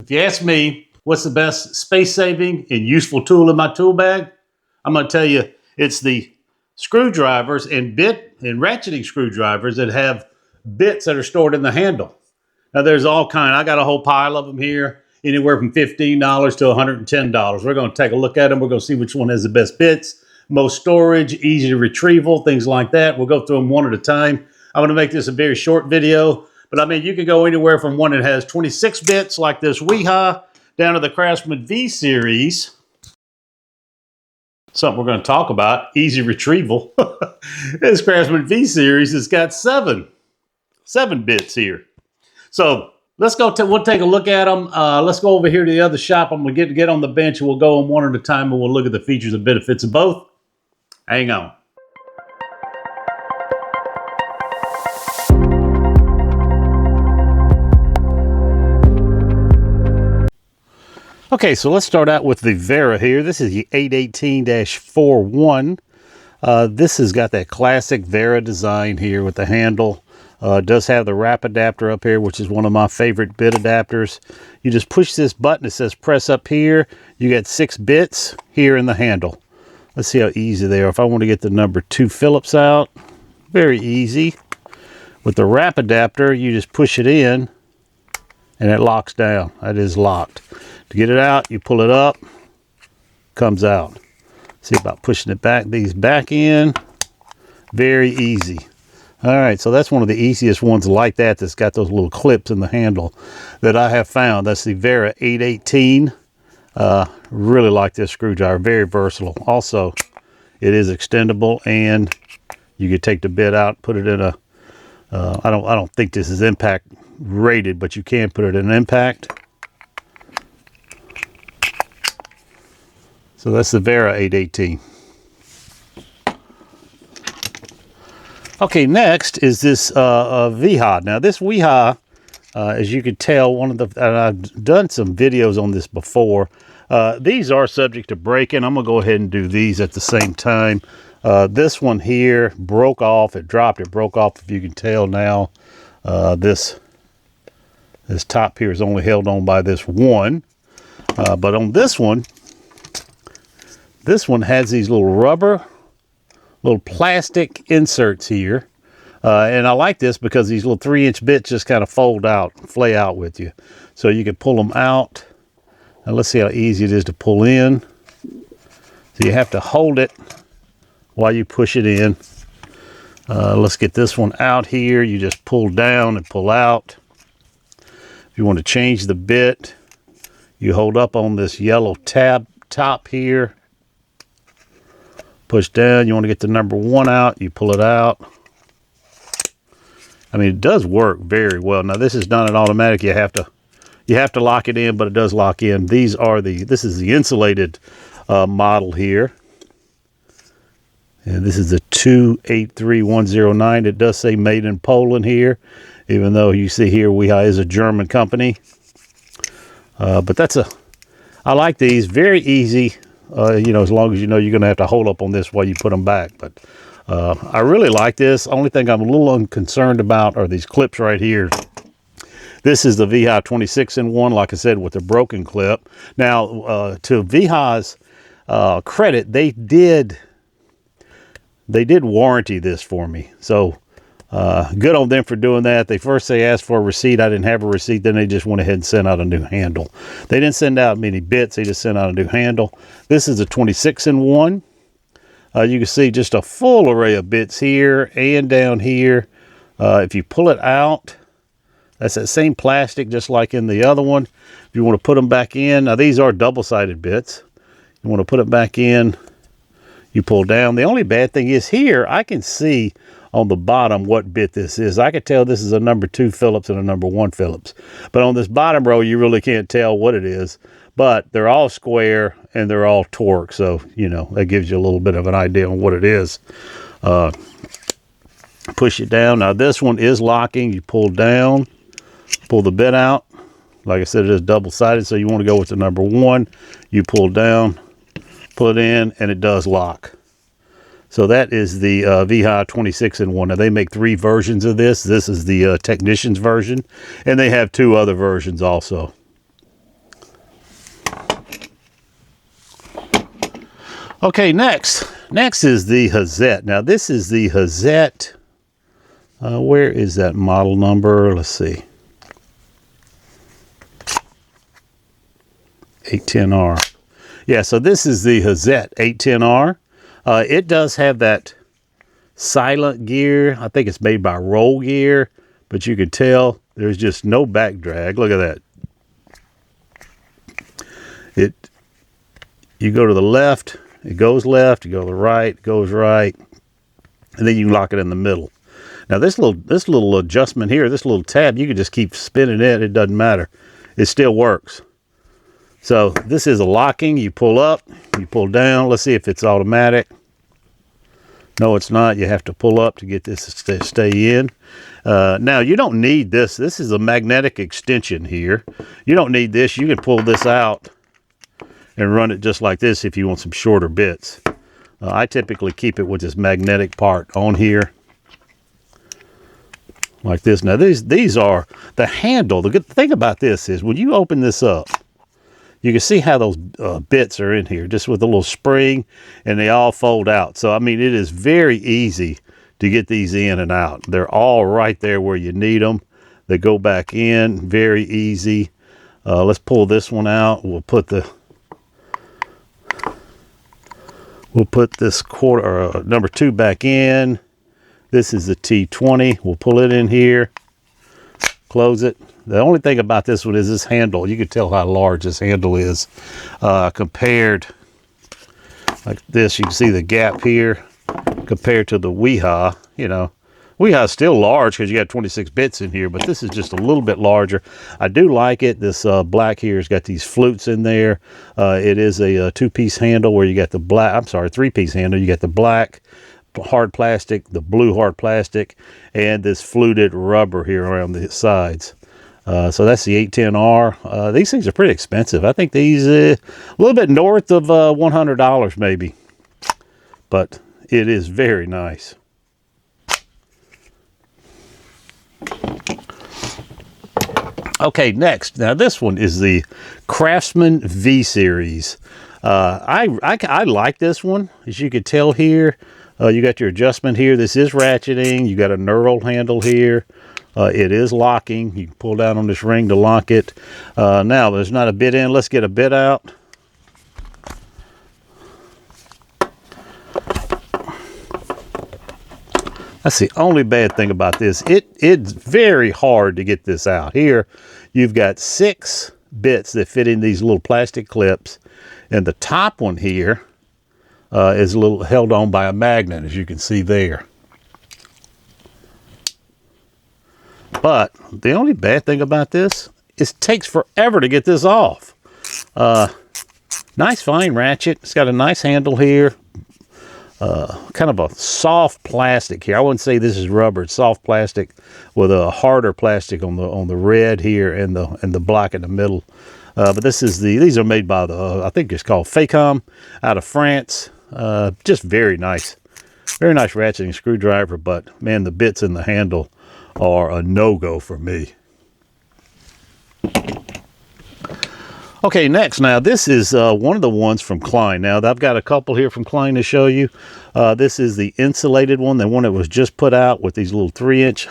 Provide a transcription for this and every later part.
If you ask me what's the best space-saving and useful tool in my tool bag, I'm going to tell you it's the screwdrivers and bit and ratcheting screwdrivers that have bits that are stored in the handle. Now there's all kind. I got a whole pile of them here, anywhere from $15 to $110. We're going to take a look at them. We're going to see which one has the best bits, most storage, easy to retrieval, things like that. We'll go through them one at a time. I'm going to make this a very short video, but I mean, you could go anywhere from one that has 26 bits like this Wiha down to the Craftsman V series. Something we're going to talk about, easy retrieval. This Craftsman V series has got seven bits here. So let's go. We'll take a look at them. Let's go over here to the other shop. I'm going to get on the bench and we'll go on one at a time and we'll look at the features and benefits of both. Hang on. Okay, so let's start out with the Wera here. This is the 818-41. This has got that classic Wera design here with the handle. It does have the wrap adapter up here, which is one of my favorite bit adapters. You just push this button. It says press up here. You get 6 bits here in the handle. Let's see how easy they are. If I want to get the number 2 Phillips out, very easy. With the wrap adapter, you just push it in and it locks down. That is locked. To get it out, you pull it up, comes out. See about pushing it back, these back in. Very easy. All right, so that's one of the easiest ones like that that's got those little clips in the handle that I have found. That's the Wera 818. Really like this screwdriver, very versatile. Also, it is extendable and you could take the bit out, put it in a, I don't think this is impact rated, but you can put it in impact. So that's the Wera 818. Okay, next is this Wiha. Now this Wiha, as you can tell, and I've done some videos on this before. These are subject to break-in. I'm gonna go ahead and do these at the same time. This one here broke off. It dropped. It broke off. If you can tell now, this top here is only held on by this one. But on this one has these little plastic inserts here. And I like this because these little 3-inch bits just kind of flay out with you. So you can pull them out. Now let's see how easy it is to pull in. So you have to hold it while you push it in. Let's get this one out here. You just pull down and pull out. If you want to change the bit, you hold up on this yellow top here. Push down. You want to get the number 1 out. You pull it out. I mean, it does work very well. Now, this is not an automatic. You have to lock it in, but it does lock in. This is the insulated model here. And this is the 283109. It does say made in Poland here, even though you see here Wiha is a German company. But I like these. Very easy. As long as you know you're going to have to hold up on this while you put them back. But I really like this. Only thing I'm a little unconcerned about are these clips right here. This is the Wiha 26-in-1, like I said, with the broken clip. Now, to Wiha's credit, they did warranty this for me. So good on them for doing that. They asked for a receipt. I didn't have a receipt. Then they just went ahead and sent out a new handle. They didn't send out many bits. They just sent out a new handle. This is a 26-in-1. You can see just a full array of bits here and down here. If you pull it out, that's that same plastic just like in the other one. If you want to put them back in, now these are double-sided bits. You want to put it back in, you pull down. The only bad thing is here, I can see on the bottom what bit this is. I could tell this is a number 2 Phillips and a number 1 Phillips. But on this bottom row, you really can't tell what it is. But they're all square and they're all torque. So, that gives you a little bit of an idea on what it is. Push it down. Now this one is locking. You pull down, pull the bit out. Like I said, it is double-sided. So you want to go with the number 1. You pull down, pull it in, and it does lock. So that is the Wiha 26-in-1. Now they make 3 versions of this. This is the technician's version, and they have 2 other versions also. Okay, next is the Hazet. Now this is the Hazet. Where is that model number? Let's see. 810R. Yeah, so this is the Hazet 810R. It does have that silent gear. I think it's made by Roll Gear, but you can tell there's just no back drag. Look at that. You go to the left, it goes left. You go to the right, it goes right, and then you can lock it in the middle. Now this little adjustment here, this little tab, you can just keep spinning it. It doesn't matter. It still works. So this is a locking. You pull up, you pull down. Let's see if it's automatic. No, it's not. You have to pull up to get this to stay in. Now, you don't need this. This is a magnetic extension here. You don't need this. You can pull this out and run it just like this if you want some shorter bits. I typically keep it with this magnetic part on here. Like this. Now, these are the handle. The good thing about this is when you open this up, you can see how those bits are in here, just with a little spring, and they all fold out. So, I mean, it is very easy to get these in and out. They're all right there where you need them. They go back in, very easy. Let's pull this one out. We'll put this number 2 back in. This is the T20. We'll pull it in here, close it. The only thing about this one is this handle. You can tell how large this handle is compared like this. You can see the gap here compared to the Wiha. You know, Wiha is still large because you got 26 bits in here, but this is just a little bit larger. I do like it. This black here has got these flutes in there. It is a 2-piece handle where you got the black, 3-piece handle. You got the black hard plastic, the blue hard plastic, and this fluted rubber here around the sides. So that's the 810R. These things are pretty expensive. I think these a little bit north of $100 maybe, but it is very nice. Okay, next. Now this one is the Craftsman V series. I like this one. As you can tell here, you got your adjustment here. This is ratcheting. You got a knurled handle here. It is locking. You can pull down on this ring to lock it. Now, there's not a bit in. Let's get a bit out. That's the only bad thing about this. It's very hard to get this out. Here, you've got 6 bits that fit in these little plastic clips. And the top one here is a little held on by a magnet, as you can see there. But the only bad thing about this is it takes forever to get this off. Nice fine ratchet. It's got a nice handle here. Kind of a soft plastic here. I wouldn't say this is rubber. It's soft plastic with a harder plastic on the red here and the black in the middle. But these are made by I think it's called Facom out of France. Just very nice ratcheting screwdriver. But man, the bits in the handle are a no-go for me. Okay, next. Now, this is one of the ones from Klein. Now, I've got a couple here from Klein to show you. This is the insulated one, the one that was just put out with these little 3-inch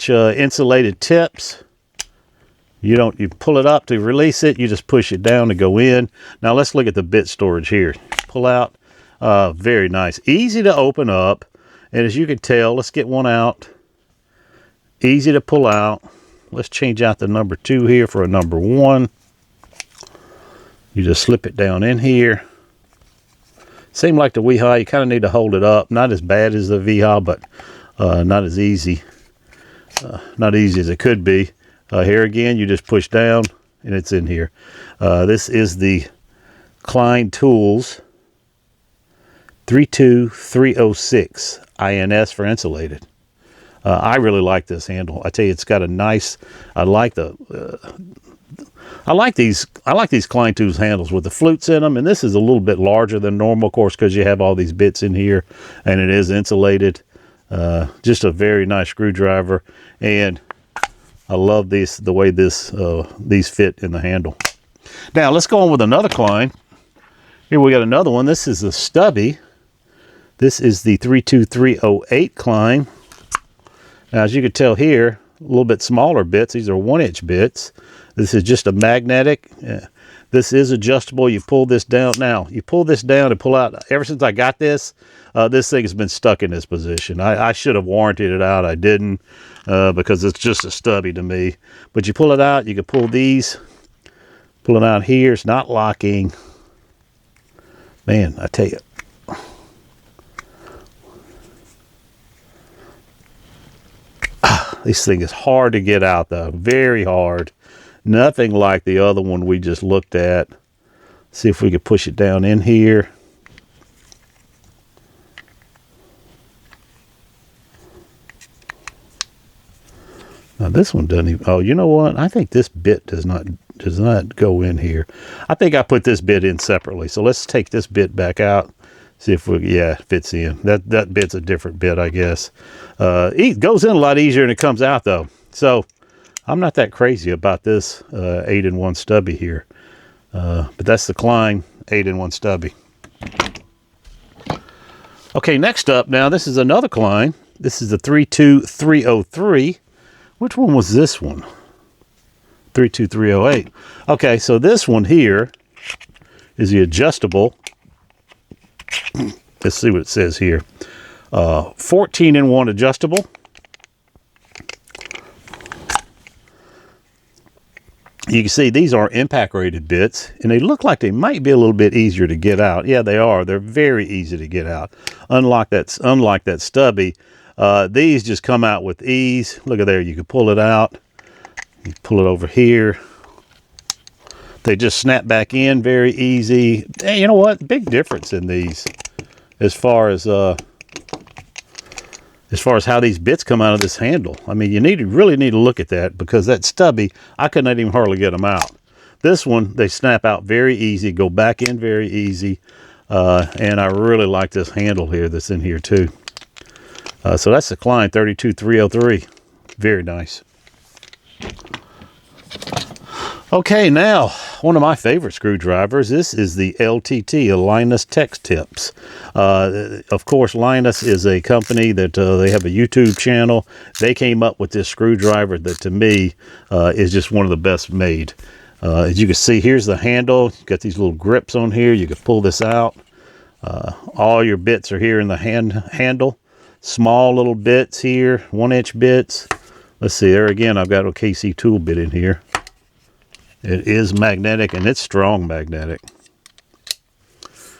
insulated tips. You pull it up to release it. You just push it down to go in. Now, let's look at the bit storage here. Pull out. Very nice. Easy to open up. And as you can tell, let's get one out. Easy to pull out. Let's change out the number 2 here for a number 1. You just slip it down in here. Same like the Wiha, you kind of need to hold it up. Not as bad as the Wiha, but not as easy. Not easy as it could be. Here again, you just push down and it's in here. This is the Klein Tools 32306 INS for insulated. I really like this handle. I tell you, it's got a nice. I like these Klein Tools handles with the flutes in them, and this is a little bit larger than normal, of course, because you have all these bits in here, and it is insulated. Just a very nice screwdriver, and I love the way these fit in the handle. Now let's go on with another Klein. Here we got another one. This is the stubby. This is the 32308 Klein. Now, as you can tell here, a little bit smaller bits. These are 1-inch bits. This is just a magnetic. This is adjustable. You pull this down. Now, you pull this down and pull out. Ever since I got this, this thing has been stuck in this position. I should have warranted it out. I didn't because it's just a stubby to me. But you pull it out. You can pull these. Pull it out here. It's not locking. Man, I tell you. This thing is hard to get out, though. Very hard. Nothing like the other one we just looked at. See if we could push it down in here. Now this one doesn't even, oh, you know what? I think this bit does not go in here. I think I put this bit in separately. So let's take this bit back out. See if we, yeah, it fits in. That bit's a different bit, I guess. It goes in a lot easier than it comes out, though. So I'm not that crazy about this 8-in-1 stubby here. But that's the Klein 8-in-1 stubby. Okay, next up now, this is another Klein. This is the 32303. Which one was this one? 32308. Okay, so this one here is the adjustable. Let's see what it says here. 14-in-1 adjustable. You can see these are impact rated bits, and they look like they might be a little bit easier to get out. Yeah, they are. They're very easy to get out. Unlike that stubby, these just come out with ease. Look at there. You can pull it out. You pull it over here. They just snap back in very easy. Hey, you know what? Big difference in these as far as how these bits come out of this handle. I mean, you really need to look at that, because that stubby, I could not even hardly get them out. This one, they snap out very easy, go back in very easy, and I really like this handle here that's in here too. So that's the Klein 32303. Very nice. Okay, now, one of my favorite screwdrivers. This is the LTT, Linus Tech Tips. Of course, Linus is a company that they have a YouTube channel. They came up with this screwdriver that, to me, is just one of the best made. As you can see, here's the handle. You've got these little grips on here. You can pull this out. All your bits are here in the handle. Small little bits here, 1-inch bits. Let's see, there again, I've got a KC tool bit in here. It is magnetic, and it's strong magnetic.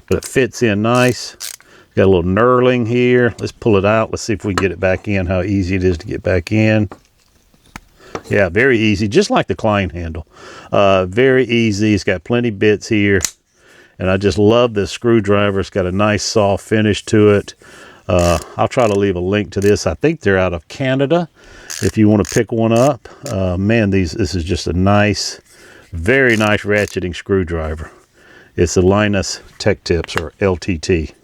But it fits in nice. Got a little knurling here. Let's pull it out. Let's see if we can get it back in, how easy it is to get back in. Yeah, very easy, just like the Klein handle. Very easy. It's got plenty of bits here. And I just love this screwdriver. It's got a nice soft finish to it. I'll try to leave a link to this. I think they're out of Canada if you want to pick one up. Man, this is just a nice, very nice ratcheting screwdriver. It's the Linus Tech Tips, or LTT.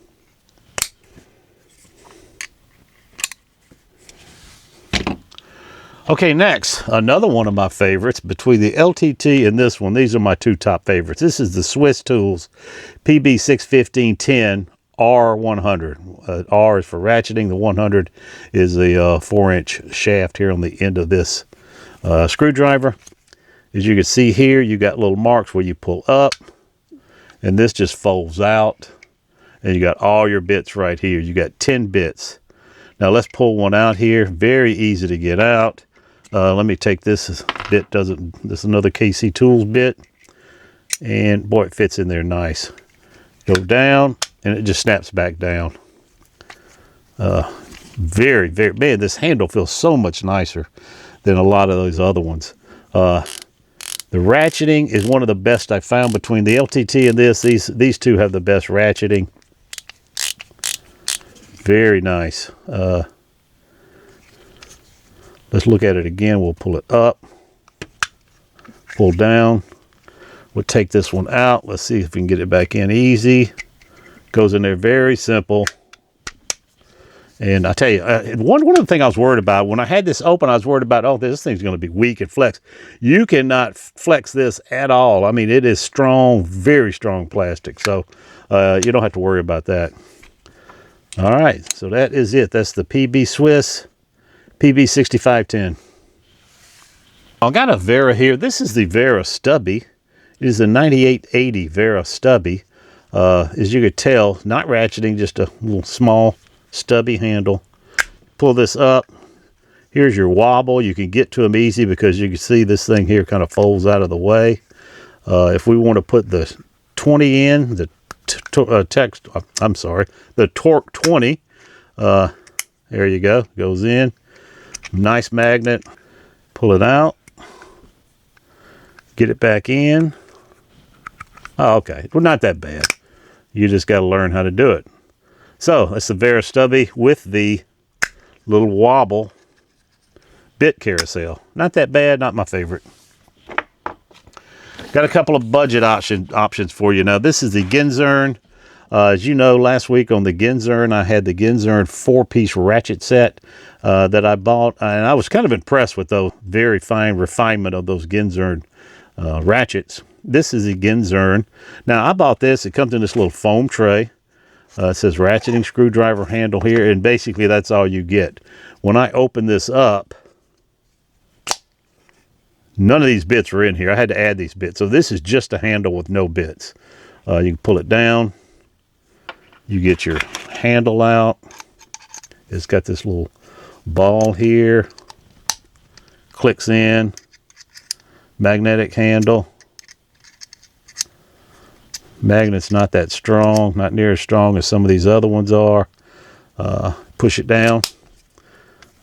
Okay, next, another one of my favorites. Between the LTT and this one, these are my two top favorites. This is the Swiss Tools PB61510 R100. R is for ratcheting. The 100 is a 4-inch shaft here on the end of this screwdriver. As you can see here, you got little marks where you pull up, and this just folds out, and you got all your bits right here. You got 10 bits. Now let's pull one out here. Very easy to get out. Let me take this bit. This is another KC Tools bit, and boy, it fits in there nice. Go down, and it just snaps back down. Very, very, man, this handle feels so much nicer than a lot of those other ones. The ratcheting is one of the best I've found between the LTT and this. These two have the best ratcheting. Very nice. Let's look at it again. We'll pull it up, pull down. We'll take this one out. Let's see if we can get it back in easy. Goes in there very simple. And I tell you, one of the things I was worried about when I had this open, I was worried about, oh, this thing's going to be weak and flex. You cannot flex this at all. I mean, it is strong, very strong plastic. So you don't have to worry about that. All right, so that is it. That's the PB Swiss PB6510. I got a Wera here. This is the Wera stubby. It is the 9880 Wera stubby. As you could tell, not ratcheting, just a little small stubby handle. Pull this up. Here's your wobble. You can get to them easy because you can see this thing here kind of folds out of the way. If we want to put the 20 in, the torque 20, there you go, goes in. Nice magnet. Pull it out. Get it back in. Oh, okay, well, not that bad. You just got to learn how to do it. So that's the Wera stubby with the little wobble bit carousel. Not that bad, not my favorite. Got a couple of budget options for you. Now this is the Genzern. As you know, last week on the Genzern, I had the Genzern 4-piece ratchet set that I bought. And I was kind of impressed with the very fine refinement of those Genzern ratchets. This is the Genzern. Now I bought this. It comes in this little foam tray. It says ratcheting screwdriver handle here, and basically that's all you get. When I open this up, none of these bits are in here. I had to add these bits. So this is just a handle with no bits. You can pull it down. You get your handle out. It's got this little ball here. Clicks in. Magnetic handle. Magnet's not that strong, not near as strong as some of these other ones are. Push it down.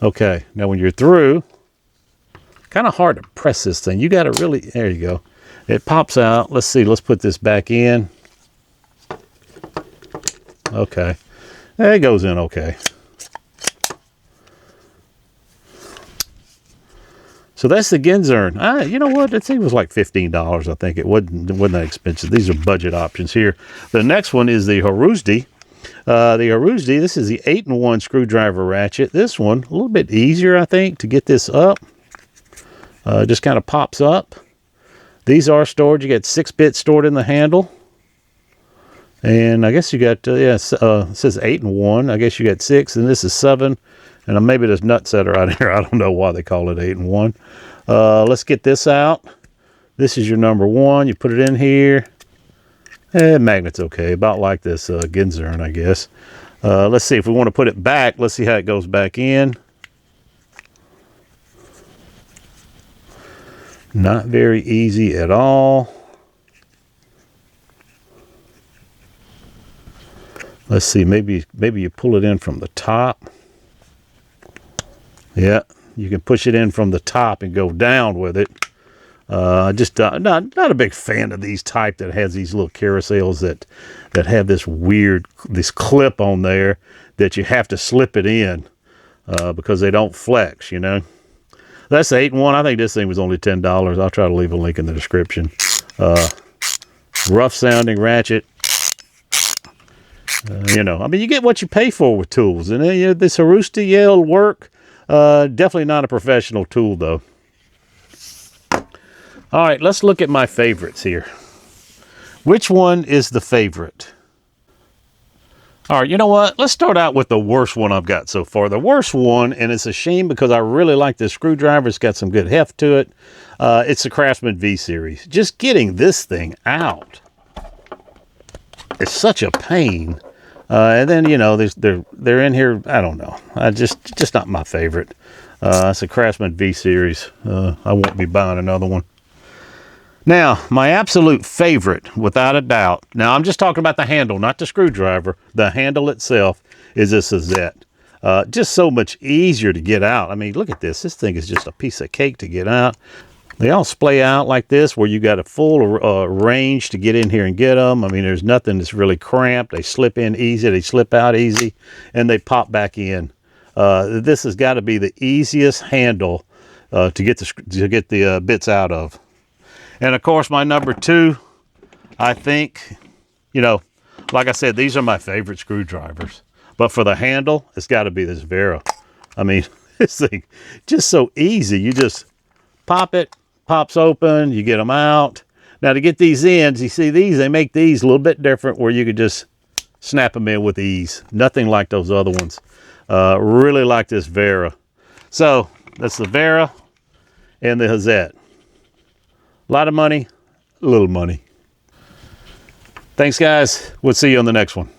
Okay, now when you're through, kind of hard to press this thing. You got to really, there you go. It pops out. Let's see, let's put this back in. Okay, it goes in okay. So that's the Genzern. You know what? That thing was like $15, I think. It wasn't that expensive. These are budget options here. The next one is the Hazet. The Hazet, this is the 8-in-1 screwdriver ratchet. This one, a little bit easier, I think, to get this up. Just kind of pops up. These are stored. You get 6 bits stored in the handle. And I guess you got, it says 8-in-1. I guess you got 6, and this is 7. And maybe there's nut setter out here. I don't know why they call it 8-in-1. Let's get this out. This is your number 1. You put it in here. Magnet's okay. About like this Genzern, I guess. Let's see if we want to put it back. Let's see how it goes back in. Not very easy at all. Let's see. Maybe you pull it in from the top. Yeah, you can push it in from the top and go down with it. Just not a big fan of these type that has these little carousels that have this clip on there that you have to slip it in because they don't flex, you know. That's the 8-in-1. I think this thing was only $10. I'll try to leave a link in the description. Rough sounding ratchet. You know, I mean, you get what you pay for with tools. And this Hazet, it'll work. Definitely not a professional tool, though. All right, let's look at my favorites here. Which one is the favorite? All right, you know what? Let's start out with the worst one I've got so far. The worst one, and it's a shame because I really like this screwdriver. It's got some good heft to it. It's the Craftsman V series. Just getting this thing out is such a pain. And then, you know, they're in here. I don't know. Just not my favorite. It's a Craftsman V series. I won't be buying another one. Now, my absolute favorite, without a doubt. Now, I'm just talking about the handle, not the screwdriver. The handle itself is this Hazet. Just so much easier to get out. I mean, look at this. This thing is just a piece of cake to get out. They all splay out like this, where you got a full range to get in here and get them. I mean, there's nothing that's really cramped. They slip in easy, they slip out easy, and they pop back in. This has got to be the easiest handle to get the bits out of. And of course, my number 2, I think, you know, like I said, these are my favorite screwdrivers. But for the handle, it's got to be this Wera. I mean, this thing just so easy. You just pop it, pops open, you get them out. Now to get these ends, you see these, they make these a little bit different where you could just snap them in with ease. Nothing like those other ones. Really like this Wera. So that's the Wera and the Hazet. A lot of money, a little money. Thanks guys. We'll see you on the next one.